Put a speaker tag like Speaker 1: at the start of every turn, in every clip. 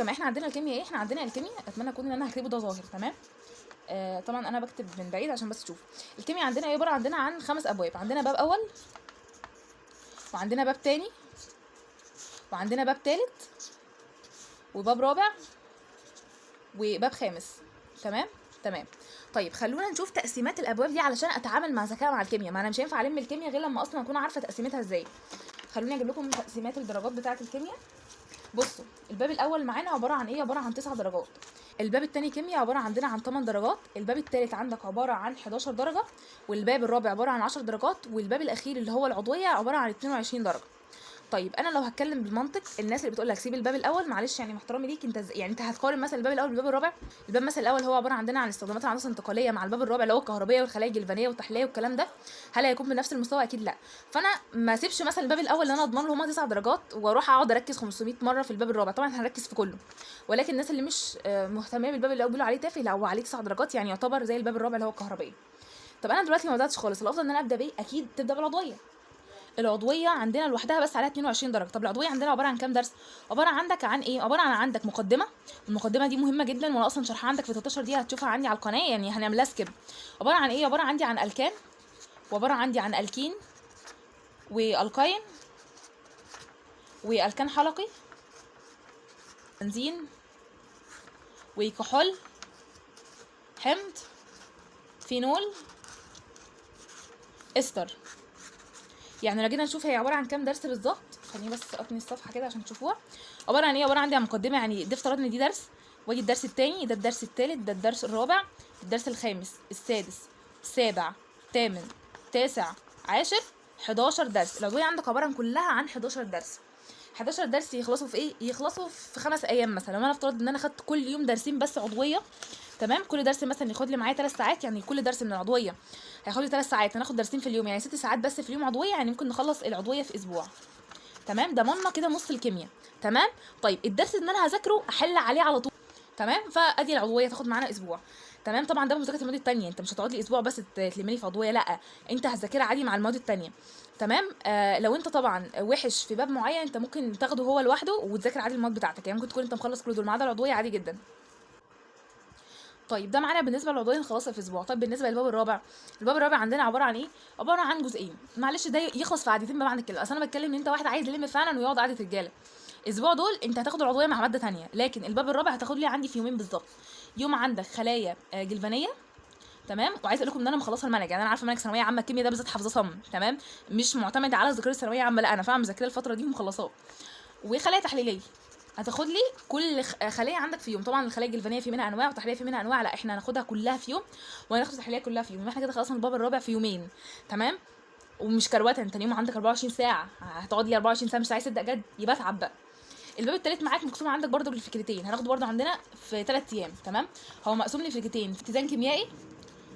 Speaker 1: طبعا احنا عندنا الكيمياء ايه؟ احنا عندنا الكيمياء، اتمنى اكون ان انا هكتبه ده ظاهر. تمام. طبعا انا بكتب من بعيد عشان بس تشوف. الكيمياء عندنا ايه؟ عباره عندنا عن 5 ابواب. عندنا باب اول، وعندنا باب تاني، وعندنا باب تالت، وباب رابع، وباب خامس. تمام. تمام. طيب خلونا نشوف تقسيمات الابواب دي علشان اتعامل مع ذكاء مع الكيمياء، ما انا مش هينفع الم الكيمياء غير لما اصلا اكون عارفه تقسيمتها ازاي. خلوني اجيب لكم تقسيمات الدرجات بتاعه الكيمياء. بصوا، الباب الاول معانا عباره عن ايه؟ عباره عن 9 درجات. الباب الثاني كيمياء عباره عندنا عن 8 درجات. الباب الثالث عندك عباره عن 11 درجه، والباب الرابع عباره عن 10 درجات، والباب الاخير اللي هو العضويه عباره عن 22 درجه. طيب انا لو هتكلم بالمنطق، الناس اللي بتقول لك سيب الباب الاول، معلش يعني احترامي ليك، انت يعني انت هتقارن مثلا الباب الاول بالباب الرابع؟ الباب مثلا الاول هو عباره عندنا عن استخدامات العناصر الانتقاليه، مع الباب الرابع اللي هو الكهربائيه والخلايا الجلفانيه والتحليه والكلام ده، هل هيكون بنفس المستوى؟ اكيد لا. فانا ما اسيبش مثلا الباب الاول اللي انا اضمن له هما 9 درجات واروح اقعد اركز 500 مره في الباب الرابع. طبعا هنركز في كله، ولكن الناس اللي مش مهتمه بالباب الاول بيقولوا عليه تافه، لا هو عليه 9 درجات، يعني يعتبر زي الباب الرابع اللي هو الكهربائي. طب انا دلوقتي ما بداتش خالص، الافضل ان انا ابدا بايه؟ اكيد تبدا بالعضويه. العضويه عندنا لوحدها بس عليها 22 درجه. طب العضويه عندنا عباره عن كام درس؟ عباره عندك عن ايه؟ عباره عن عندك مقدمه، المقدمه دي مهمه جدا، وانا اصلا شرحها عندك في 13 دقيقه هتشوفها عندي على القناه، يعني هنعملها سكيب. عباره عن ايه؟ عباره عندي عن الكان، وعباره عندي عن الكين، والقاين، والكان حلقي، بنزين، وكحول، حمض، فينول، استر. يعني لو جينا نشوف هي عباره عن كام درس بالظبط، خليني بس اقطني الصفحه كده عشان تشوفوها. عباره عن ايه؟ عباره عندي عن مقدمه، يعني دي افترضنا ان دي درس، واجي الدرس الثاني، ده الدرس الثالث، ده الدرس الرابع، الدرس الخامس، السادس، السابع، الثامن، التاسع، عاشر، 11 درس. العضويه عندك عباره عن كلها عن 11 درس. 11 درس يخلصوا في ايه؟ يخلصوا في 5 ايام مثلا. لو انا افترض ان انا خدت كل يوم درسين بس عضويه، تمام، كل درس مثلا ياخد لي معايا 3 ساعات، يعني كل درس من العضويه هياخد لي 3 ساعات، هناخد درسين في اليوم، يعني 6 ساعات بس في اليوم عضويه، يعني ممكن نخلص العضويه في اسبوع. تمام، ضمننا كده نص الكيمياء. تمام. طيب الدرس اللي انا هذاكره احل عليه على طول. تمام، فادي العضويه تاخد معانا اسبوع. تمام. طبعا ده بمذاكره المواد التانية، انت مش هتقعد لي اسبوع بس تلمني في عضويه، لا، انت هتذاكرها عادي مع المواد التانية. تمام. لو انت طبعا وحش في باب معين، انت ممكن تاخده هو لوحده وتذاكر عادي المواد بتاعتك، يعني ممكن تكون انت مخلص كل دول ما عدا العضويه عادي جدا. طيب ده معانا بالنسبه للعضويه نخلصها في اسبوع. طيب بالنسبه للباب الرابع، الباب الرابع عندنا عباره عن ايه؟ عباره عن جزئين، معلش ده يخلص في قعدتين بمعنى الكلمه، اصل انا بتكلم ان انت واحد عايز يلم فعلا ويقعد قعده رجاله. اسبوع دول انت هتاخد العضويه مع ماده ثانيه، لكن الباب الرابع هتاخد لي عندي في يومين بالظبط. يوم عندك خلايا جلفانيه، تمام، وعايز اقول لكم ان انا مخلصه المنهج، يعني انا عارفه منهج ثانويه عامه الكيمياء ده بالذات حافظه صم، تمام، مش معتمد على ذاكره ثانويه عامه، لا انا فعلا مذاكره الفتره دي ومخلصاه. وخلايا تحليليه هتاخد لي كل خليه عندك في يوم. طبعا الخلايا الجلفانيه في منها انواع وتحليليه في منها انواع، لا احنا هناخدها كلها في يوم، وهناخد التحليليه كلها في يوم، احنا كده خلصنا الباب الرابع في يومين. تمام. ومش كروته، انت اليوم عندك 24 ساعه، هتقعد لي 24 ساعه مش عايز تبدا جد، يبقى اتعب بقى. الباب التالت معاك مقسوم عندك برضو بالفكرتين، هناخده برضو عندنا في 3 ايام. تمام. هو مقسوم لفكرتين، في اتزان كيميائي،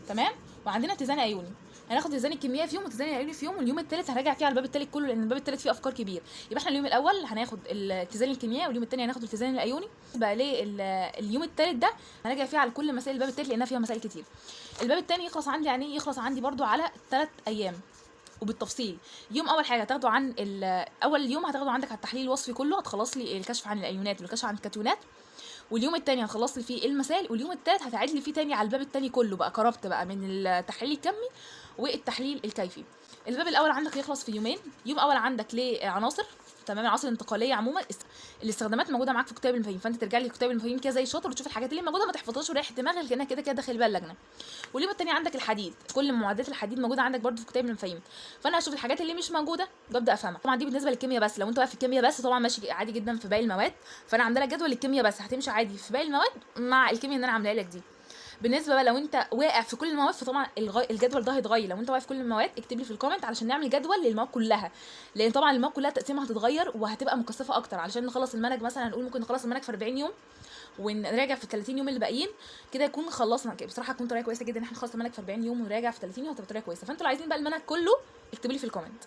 Speaker 1: تمام، وعندنا اتزان ايوني. هناخد الاتزان الكيميائي في يوم والاتزان الايوني في يوم، واليوم الثالث هنراجع فيه على الباب الثالث كله، لان الباب الثالث فيه افكار كبير. يبقى احنا اليوم الاول هناخد الاتزان الكيميائي، واليوم الثاني هناخد الاتزان الايوني. بقى ليه اليوم الثالث ده هنراجع فيه على كل مسائل الباب الثالث لانها فيها مسائل كتير. الباب الثاني يخلص عندي يعني يخلص عندي برضو على 3 ايام وبالتفصيل. يوم اول حاجه هتاخده عن اول يوم هتاخده عندك على التحليل الوصفي كله، هتخلص لي الكشف عن الايونات والكشف عن الكاتيونات، واليوم التاني هنخلص لي فيه المسائل، واليوم التالت هتعيد لي فيه تاني على الباب التاني كله بقى كربط بقى من التحليل الكمي والتحليل الكيفي. الباب الاول عندك يخلص في يومين. يوم اول عندك لعناصر، تمام، العناصر الانتقاليه عموما، الاستخدامات موجوده معاك في كتاب المفاهيم، فانت ترجع لي كتاب المفاهيم كده زي شاطر وتشوف الحاجات اللي موجوده، ما تحفظهاش وريح دماغك لانها كده كده داخل بقى اللجنه. واليوم التاني عندك الحديد، كل معدات الحديد موجوده عندك برده في كتاب المفاهيم، فانا هشوف الحاجات اللي مش موجوده ببدا افهمها. طبعا دي بالنسبه للكيمياء بس، لو انت واقف في الكيمياء بس طبعا ماشي عادي جدا في باقي المواد، فانا عامله لك جدول الكيمياء بس، هتمشي عادي في باقي المواد مع الكيمياء اللي انا عاملاها لك دي. بالنسبه بقى لو انت واقع في كل المواد، فطبعا الجدول ده هيتغير. لو انت واقع في كل المواد اكتب لي في الكومنت علشان نعمل جدول للمواد كلها، لان طبعا المواد كلها تقسيمها هتتغير وهتبقى مكثفه اكتر، علشان نخلص المنهج مثلا هنقول ممكن نخلص المنهج في 40 يوم ونراجع في 30 يوم اللي باقيين، كده يكون خلصنا. بصراحه تكون طريقه كويسه جدا ان احنا نخلص المنهج في 40 يوم ونراجع في 30 يوم، هتبقى طريقه كويسه. فانتوا لو عايزين بقى المنهج كله اكتبوا لي في الكومنت.